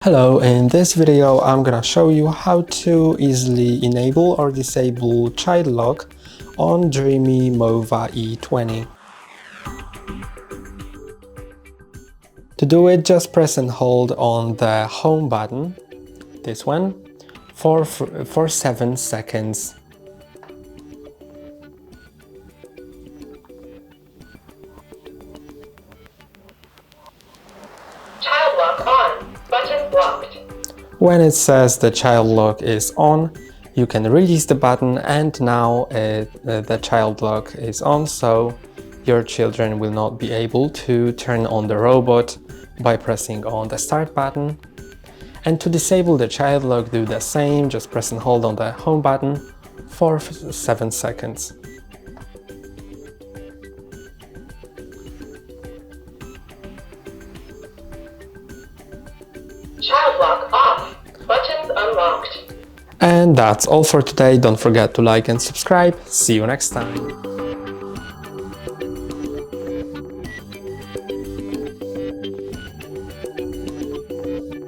Hello, in this video I'm gonna show you how to easily enable or disable child lock on Dreame Mova E20. To do it, just press and hold on the home button, this one, for 7 seconds. Child lock on. Button blocked. When it says the child lock is on, you can release the button and now the child lock is on, so your children will not be able to turn on the robot by pressing on the start button. And to disable the child lock, do the same, just press and hold on the home button for 7 seconds. Child lock off. Buttons unlocked. And that's all for today. Don't forget to like and subscribe. See you next time.